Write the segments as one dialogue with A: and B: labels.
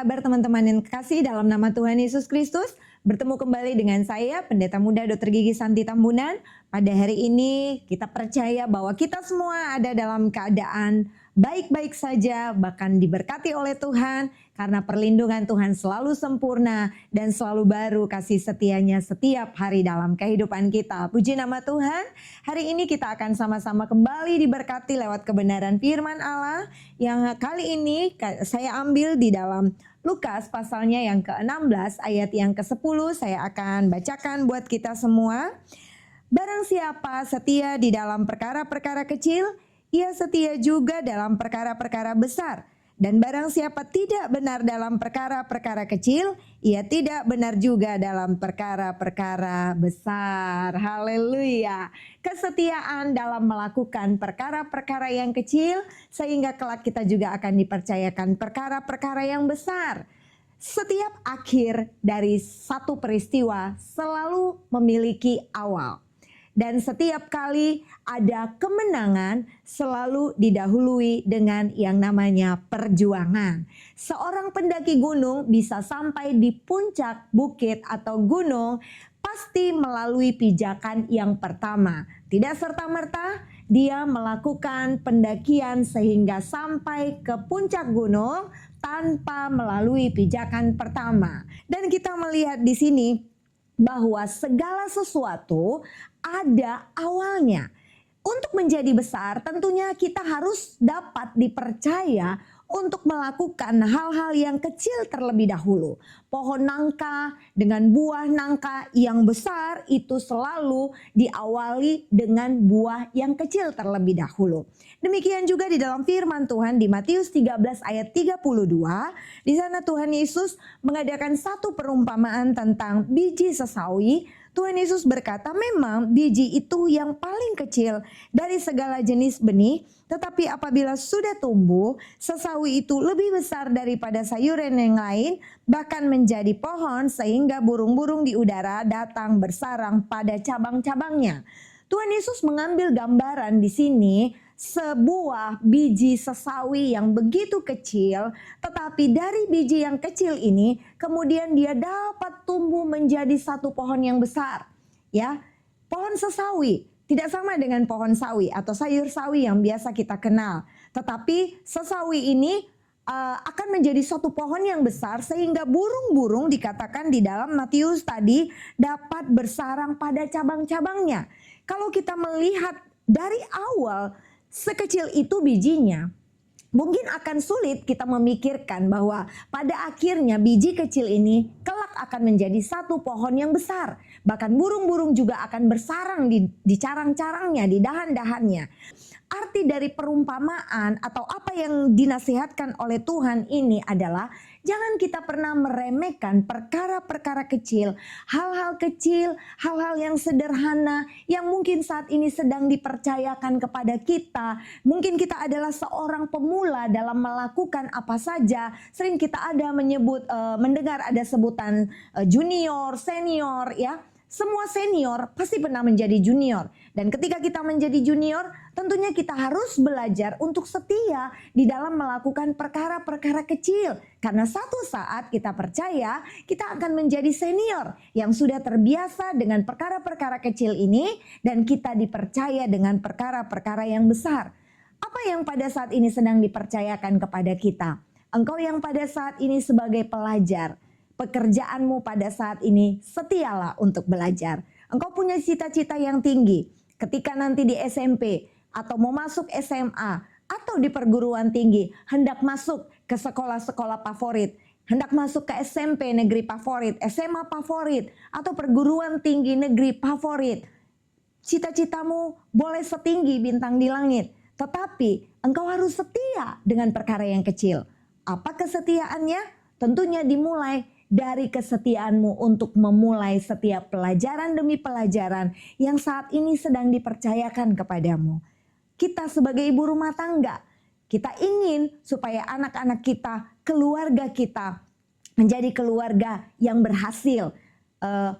A: kabar teman-teman yang kekasih dalam nama Tuhan Yesus Kristus? Bertemu kembali dengan saya, Pendeta Muda Dr. Gigi Santi Tambunan. Pada hari ini kita percaya bahwa kita semua ada dalam keadaan baik-baik saja, bahkan diberkati oleh Tuhan, karena perlindungan Tuhan selalu sempurna dan selalu baru kasih setianya setiap hari dalam kehidupan kita. Puji nama Tuhan, hari ini kita akan sama-sama kembali diberkati lewat kebenaran firman Allah, yang kali ini saya ambil di dalam Lukas pasalnya yang ke-16 ayat yang ke-10. Saya akan bacakan buat kita semua. Barang siapa setia di dalam perkara-perkara kecil, ia setia juga dalam perkara-perkara besar. Dan barang siapa tidak benar dalam perkara-perkara kecil, ia tidak benar juga dalam perkara-perkara besar. Haleluya. Kesetiaan dalam melakukan perkara-perkara yang kecil, sehingga kelak kita juga akan dipercayakan perkara-perkara yang besar. Setiap akhir dari satu peristiwa selalu memiliki awal. Dan setiap kali ada kemenangan selalu didahului dengan yang namanya perjuangan. Seorang pendaki gunung bisa sampai di puncak bukit atau gunung pasti melalui pijakan yang pertama. Tidak serta-merta dia melakukan pendakian sehingga sampai ke puncak gunung tanpa melalui pijakan pertama. Dan kita melihat di sini bahwa segala sesuatu ada awalnya. Untuk menjadi besar tentunya kita harus dapat dipercaya untuk melakukan hal-hal yang kecil terlebih dahulu. Pohon nangka dengan buah nangka yang besar itu selalu diawali dengan buah yang kecil terlebih dahulu. Demikian juga di dalam firman Tuhan di Matius 13 ayat 32. Di sana Tuhan Yesus mengadakan satu perumpamaan tentang biji sesawi. Tuhan Yesus berkata, memang biji itu yang paling kecil dari segala jenis benih, tetapi apabila sudah tumbuh, sesawi itu lebih besar daripada sayuran yang lain, bahkan menjadi pohon sehingga burung-burung di udara datang bersarang pada cabang-cabangnya. Tuhan Yesus mengambil gambaran di sini sebuah biji sesawi yang begitu kecil, tetapi dari biji yang kecil ini kemudian dia dapat tumbuh menjadi satu pohon yang besar. Ya, pohon sesawi tidak sama dengan pohon sawi atau sayur sawi yang biasa kita kenal, tetapi sesawi ini akan menjadi suatu pohon yang besar sehingga burung-burung dikatakan di dalam Matius tadi dapat bersarang pada cabang-cabangnya. Kalau kita melihat dari awal sekecil itu bijinya, mungkin akan sulit kita memikirkan bahwa pada akhirnya biji kecil ini kelak akan menjadi satu pohon yang besar. Bahkan burung-burung juga akan bersarang di carang-carangnya, di dahan-dahannya. Arti dari perumpamaan atau apa yang dinasihatkan oleh Tuhan ini adalah jangan kita pernah meremehkan perkara-perkara kecil, hal-hal kecil, hal-hal yang sederhana yang mungkin saat ini sedang dipercayakan kepada kita. Mungkin kita adalah seorang pemula dalam melakukan apa saja. Sering kita ada mendengar ada sebutan junior, senior, ya. Semua senior pasti pernah menjadi junior. Dan ketika kita menjadi junior, tentunya kita harus belajar untuk setia di dalam melakukan perkara-perkara kecil. Karena satu saat kita percaya kita akan menjadi senior yang sudah terbiasa dengan perkara-perkara kecil ini dan kita dipercaya dengan perkara-perkara yang besar. Apa yang pada saat ini sedang dipercayakan kepada kita? Engkau yang pada saat ini sebagai pelajar, pekerjaanmu pada saat ini setialah untuk belajar. Engkau punya cita-cita yang tinggi. Ketika nanti di SMP atau mau masuk SMA atau di perguruan tinggi, hendak masuk ke sekolah-sekolah favorit, hendak masuk ke SMP negeri favorit, SMA favorit, atau perguruan tinggi negeri favorit. Cita-citamu boleh setinggi bintang di langit, tetapi engkau harus setia dengan perkara yang kecil. Apa kesetiaannya? Tentunya dimulai dari kesetiaanmu untuk memulai setiap pelajaran demi pelajaran yang saat ini sedang dipercayakan kepadamu. Kita sebagai ibu rumah tangga, kita ingin supaya anak-anak kita, keluarga kita menjadi keluarga yang berhasil.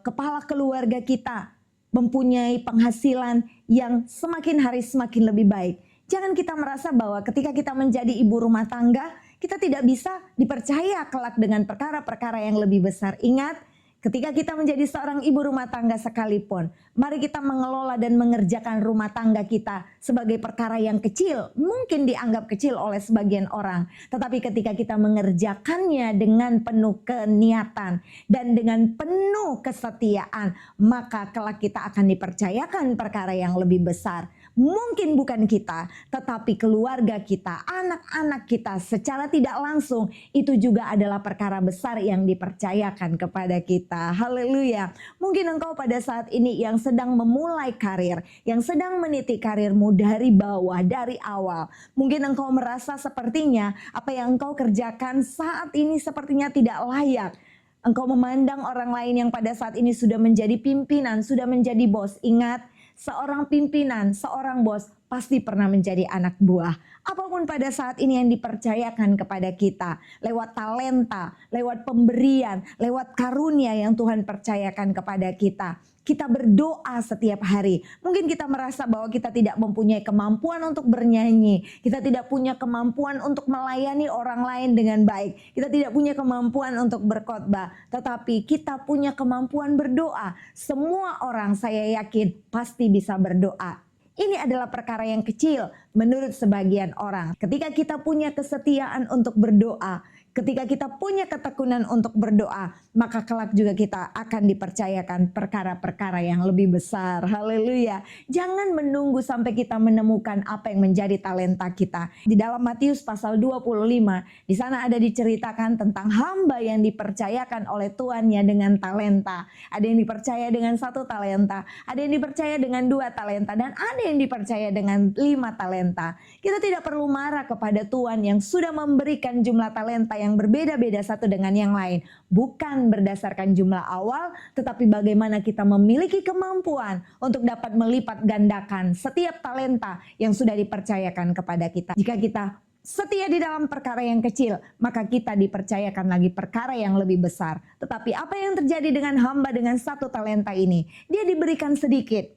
A: Kepala keluarga kita mempunyai penghasilan yang semakin hari semakin lebih baik. Jangan kita merasa bahwa ketika kita menjadi ibu rumah tangga, kita tidak bisa dipercaya kelak dengan perkara-perkara yang lebih besar. Ingat, ketika kita menjadi seorang ibu rumah tangga sekalipun, mari kita mengelola dan mengerjakan rumah tangga kita sebagai perkara yang kecil, mungkin dianggap kecil oleh sebagian orang. Tetapi ketika kita mengerjakannya dengan penuh keniatan dan dengan penuh kesetiaan, maka kelak kita akan dipercayakan perkara yang lebih besar. Mungkin bukan kita, tetapi keluarga kita, anak-anak kita secara tidak langsung, itu juga adalah perkara besar yang dipercayakan kepada kita. Haleluya. Mungkin engkau pada saat ini yang sedang memulai karir, yang sedang meniti karirmu dari bawah, dari awal. Mungkin engkau merasa sepertinya apa yang engkau kerjakan saat ini sepertinya tidak layak. Engkau memandang orang lain yang pada saat ini sudah menjadi pimpinan, sudah menjadi bos. Ingat, seorang pimpinan, seorang bos pasti pernah menjadi anak buah. Apapun pada saat ini yang dipercayakan kepada kita, lewat talenta, lewat pemberian, lewat karunia yang Tuhan percayakan kepada kita. Kita berdoa setiap hari. Mungkin kita merasa bahwa kita tidak mempunyai kemampuan untuk bernyanyi. Kita tidak punya kemampuan untuk melayani orang lain dengan baik. Kita tidak punya kemampuan untuk berkhotbah. Tetapi kita punya kemampuan berdoa. Semua orang saya yakin pasti bisa berdoa. Ini adalah perkara yang kecil menurut sebagian orang. Ketika kita punya kesetiaan untuk berdoa, ketika kita punya ketekunan untuk berdoa, maka kelak juga kita akan dipercayakan perkara-perkara yang lebih besar. Haleluya. Jangan menunggu sampai kita menemukan apa yang menjadi talenta kita. Di dalam Matius pasal 25, di sana ada diceritakan tentang hamba yang dipercayakan oleh tuannya dengan talenta. Ada yang dipercaya dengan 1 talenta, ada yang dipercaya dengan 2 talenta, dan ada yang dipercaya dengan 5 talenta. Kita tidak perlu marah kepada Tuhan yang sudah memberikan jumlah talenta yang berbeda-beda satu dengan yang lain. Bukan berdasarkan jumlah awal, tetapi bagaimana kita memiliki kemampuan untuk dapat melipat gandakan setiap talenta yang sudah dipercayakan kepada kita. Jika kita setia di dalam perkara yang kecil, maka kita dipercayakan lagi perkara yang lebih besar. Tetapi apa yang terjadi dengan hamba dengan 1 talenta ini? Dia diberikan sedikit.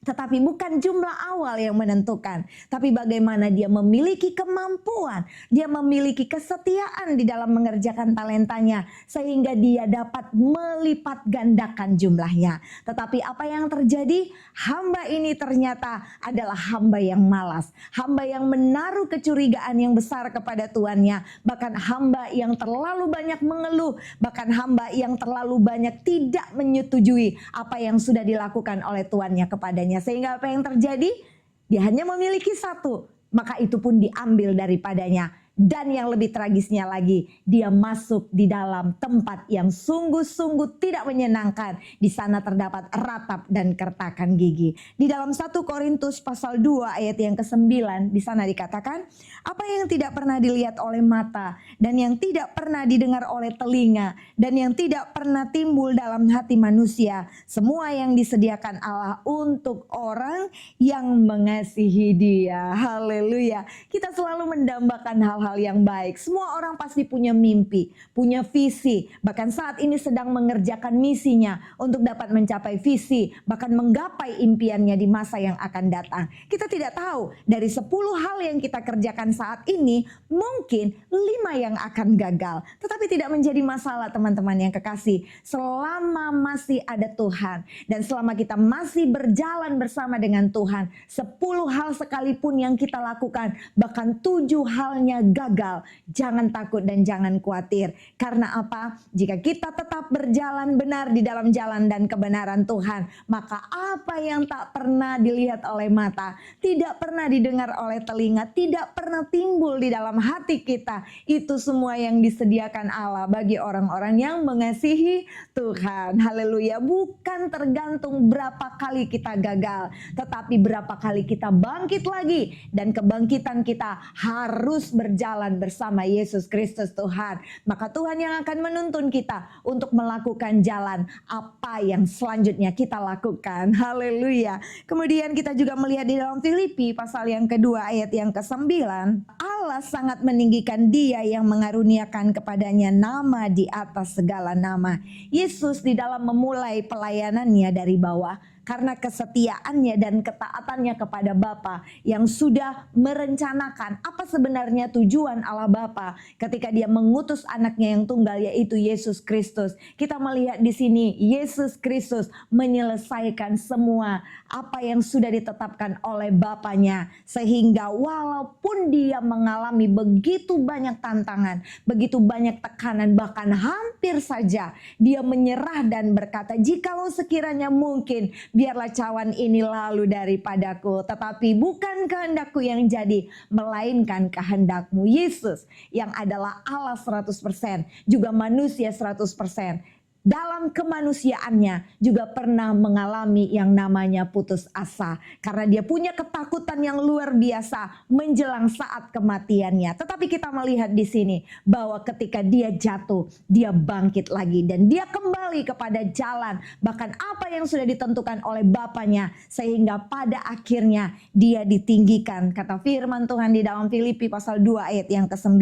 A: Tetapi bukan jumlah awal yang menentukan, tapi bagaimana dia memiliki kemampuan, dia memiliki kesetiaan di dalam mengerjakan talentanya, sehingga dia dapat melipat gandakan jumlahnya. Tetapi apa yang terjadi? Hamba ini ternyata adalah hamba yang malas, hamba yang menaruh kecurigaan yang besar kepada tuannya, bahkan hamba yang terlalu banyak mengeluh, bahkan hamba yang terlalu banyak tidak menyetujui apa yang sudah dilakukan oleh tuannya kepadanya. Sehingga apa yang terjadi? Dia hanya memiliki 1, maka itu pun diambil daripadanya. Dan yang lebih tragisnya lagi, dia masuk di dalam tempat yang sungguh-sungguh tidak menyenangkan. Di sana terdapat ratap dan kertakan gigi. Di dalam 1 Korintus pasal 2 ayat yang ke-9, di sana dikatakan, apa yang tidak pernah dilihat oleh mata, dan yang tidak pernah didengar oleh telinga, dan yang tidak pernah timbul dalam hati manusia, semua yang disediakan Allah untuk orang yang mengasihi Dia. Haleluya. Kita selalu mendambakan hal-hal yang baik. Semua orang pasti punya mimpi, punya visi, bahkan saat ini sedang mengerjakan misinya untuk dapat mencapai visi, bahkan menggapai impiannya di masa yang akan datang. Kita tidak tahu, dari 10 hal yang kita kerjakan saat ini, mungkin 5 yang akan gagal. Tetapi tidak menjadi masalah teman-teman yang kekasih, selama masih ada Tuhan, dan selama kita masih berjalan bersama dengan Tuhan, 10 hal sekalipun yang kita lakukan, bahkan 7 halnya gagal, jangan takut dan jangan khawatir. Karena apa? Jika kita tetap berjalan benar di dalam jalan dan kebenaran Tuhan, maka apa yang tak pernah dilihat oleh mata, tidak pernah didengar oleh telinga, tidak pernah timbul di dalam hati kita, itu semua yang disediakan Allah bagi orang-orang yang mengasihi Tuhan. Haleluya. Bukan tergantung berapa kali kita gagal, tetapi berapa kali kita bangkit lagi, dan kebangkitan kita harus berjalan bersama Yesus Kristus Tuhan. Maka Tuhan yang akan menuntun kita untuk melakukan jalan apa yang selanjutnya kita lakukan. Haleluya. Kemudian kita juga melihat di dalam Filipi pasal yang kedua ayat yang ke-9. Allah sangat meninggikan Dia yang mengaruniakan kepadanya nama di atas segala nama. Yesus di dalam memulai pelayanannya dari bawah, karena kesetiaannya dan ketaatannya kepada Bapa yang sudah merencanakan apa sebenarnya tujuan Allah Bapa ketika dia mengutus anaknya yang tunggal, yaitu Yesus Kristus. Kita melihat di sini Yesus Kristus menyelesaikan semua apa yang sudah ditetapkan oleh Bapanya, sehingga walaupun dia mengalami begitu banyak tantangan, begitu banyak tekanan, bahkan hampir saja dia menyerah dan berkata, jikalau sekiranya mungkin, biarlah cawan ini lalu daripadaku, tetapi bukan kehendakku yang jadi, melainkan kehendakmu. Yesus yang adalah Allah 100%, juga manusia 100%, dalam kemanusiaannya juga pernah mengalami yang namanya putus asa, karena dia punya ketakutan yang luar biasa menjelang saat kematiannya. Tetapi kita melihat di sini bahwa ketika dia jatuh, dia bangkit lagi dan dia kembali kepada jalan, bahkan apa yang sudah ditentukan oleh Bapanya, sehingga pada akhirnya dia ditinggikan. Kata firman Tuhan di dalam Filipi pasal 2 ayat yang ke-9,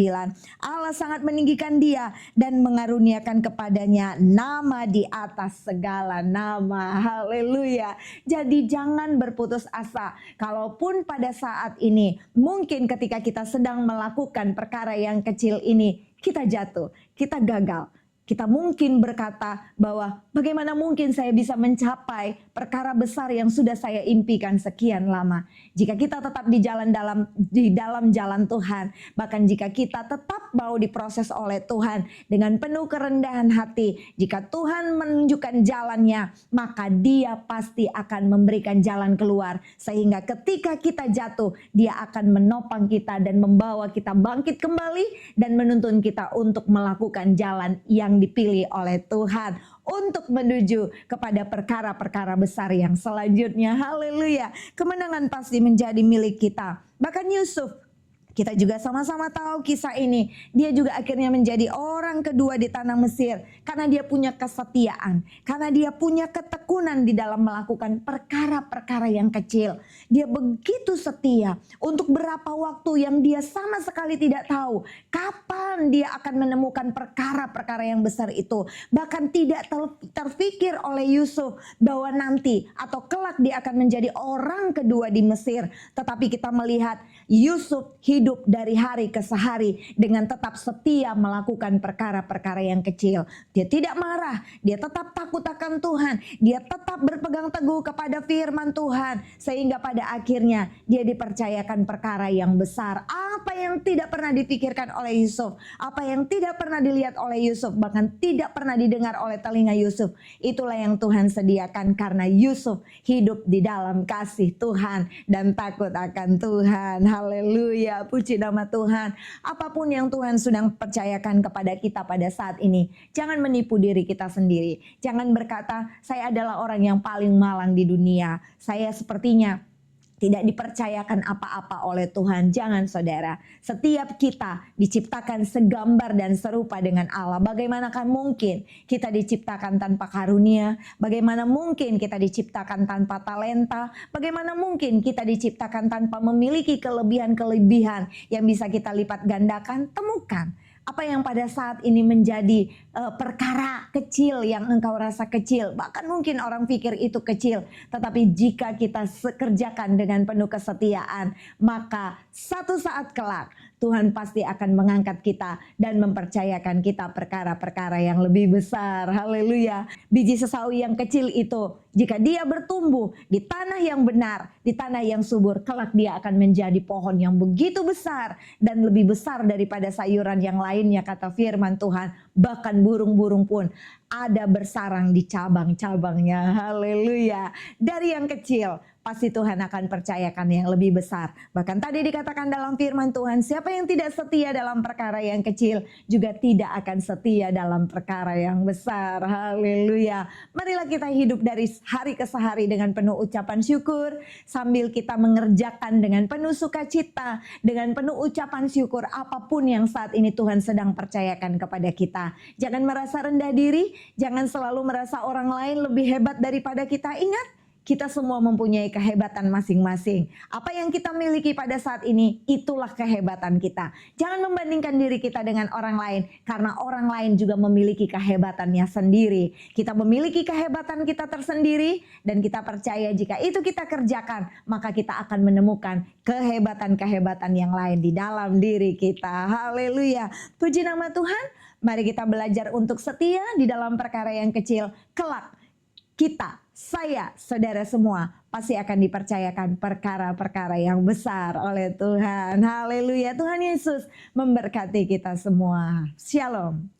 A: Allah sangat meninggikan dia dan mengaruniakan kepadanya nama di atas segala nama. Haleluya. Jadi jangan berputus asa. Kalaupun pada saat ini, mungkin ketika kita sedang melakukan perkara yang kecil ini, kita jatuh, kita gagal. Kita mungkin berkata bahwa bagaimana mungkin saya bisa mencapai perkara besar yang sudah saya impikan sekian lama. Jika kita tetap di dalam jalan Tuhan, bahkan jika kita tetap mau diproses oleh Tuhan dengan penuh kerendahan hati, jika Tuhan menunjukkan jalannya, maka Dia pasti akan memberikan jalan keluar, sehingga ketika kita jatuh, Dia akan menopang kita dan membawa kita bangkit kembali dan menuntun kita untuk melakukan jalan yang dipilih oleh Tuhan untuk menuju kepada perkara-perkara besar yang selanjutnya. Haleluya. Kemenangan pasti menjadi milik kita. Bahkan Yusuf, kita juga sama-sama tahu kisah ini. Dia juga akhirnya menjadi orang kedua di tanah Mesir karena dia punya kesetiaan, karena dia punya ketekunan di dalam melakukan perkara-perkara yang kecil. Dia begitu setia untuk berapa waktu yang dia sama sekali tidak tahu kapan dia akan menemukan perkara-perkara yang besar itu. Bahkan tidak terfikir oleh Yusuf bahwa nanti atau kelak dia akan menjadi orang kedua di Mesir. Tetapi kita melihat Yusuf hidup dari hari ke hari dengan tetap setia melakukan perkara-perkara yang kecil. Dia tidak marah, dia tetap takut akan Tuhan, dia tetap berpegang teguh kepada firman Tuhan, sehingga pada akhirnya dia dipercayakan perkara yang besar. Apa yang tidak pernah dipikirkan oleh Yusuf, apa yang tidak pernah dilihat oleh Yusuf, bahkan tidak pernah didengar oleh telinga Yusuf, itulah yang Tuhan sediakan karena Yusuf hidup di dalam kasih Tuhan dan takut akan Tuhan. Haleluya, puji nama Tuhan. Apapun yang Tuhan sedang percayakan kepada kita pada saat ini, jangan menipu diri kita sendiri. Jangan berkata, saya adalah orang yang paling malang di dunia, saya sepertinya tidak dipercayakan apa-apa oleh Tuhan. Jangan saudara, setiap kita diciptakan segambar dan serupa dengan Allah. Bagaimanakah mungkin kita diciptakan tanpa karunia? Bagaimana mungkin kita diciptakan tanpa talenta? Bagaimana mungkin kita diciptakan tanpa memiliki kelebihan-kelebihan yang bisa kita lipat gandakan? Temukan apa yang pada saat ini menjadi perkara kecil yang engkau rasa kecil. Bahkan mungkin orang pikir itu kecil. Tetapi jika kita kerjakan dengan penuh kesetiaan, maka satu saat kelak Tuhan pasti akan mengangkat kita dan mempercayakan kita perkara-perkara yang lebih besar. Haleluya. Biji sesawi yang kecil itu, jika dia bertumbuh di tanah yang benar, di tanah yang subur, kelak dia akan menjadi pohon yang begitu besar dan lebih besar daripada sayuran yang lainnya, kata firman Tuhan. Bahkan burung-burung pun ada bersarang di cabang-cabangnya. Haleluya. Dari yang kecil pasti Tuhan akan percayakan yang lebih besar. Bahkan tadi dikatakan dalam firman Tuhan, siapa yang tidak setia dalam perkara yang kecil juga tidak akan setia dalam perkara yang besar. Haleluya. Marilah kita hidup dari hari ke hari dengan penuh ucapan syukur, sambil kita mengerjakan dengan penuh sukacita, dengan penuh ucapan syukur apapun yang saat ini Tuhan sedang percayakan kepada kita. Jangan merasa rendah diri, jangan selalu merasa orang lain lebih hebat daripada kita. Ingat, Kita semua mempunyai kehebatan masing-masing. Apa yang kita miliki pada saat ini, itulah kehebatan kita. Jangan membandingkan diri kita dengan orang lain, karena orang lain juga memiliki kehebatannya sendiri. Kita memiliki kehebatan kita tersendiri, dan kita percaya jika itu kita kerjakan, maka kita akan menemukan kehebatan-kehebatan yang lain di dalam diri kita. Haleluya. Puji nama Tuhan. Mari kita belajar untuk setia di dalam perkara yang kecil. Kelak kita, saya, saudara semua pasti akan dipercayakan perkara-perkara yang besar oleh Tuhan. Haleluya. Tuhan Yesus memberkati kita semua. Shalom.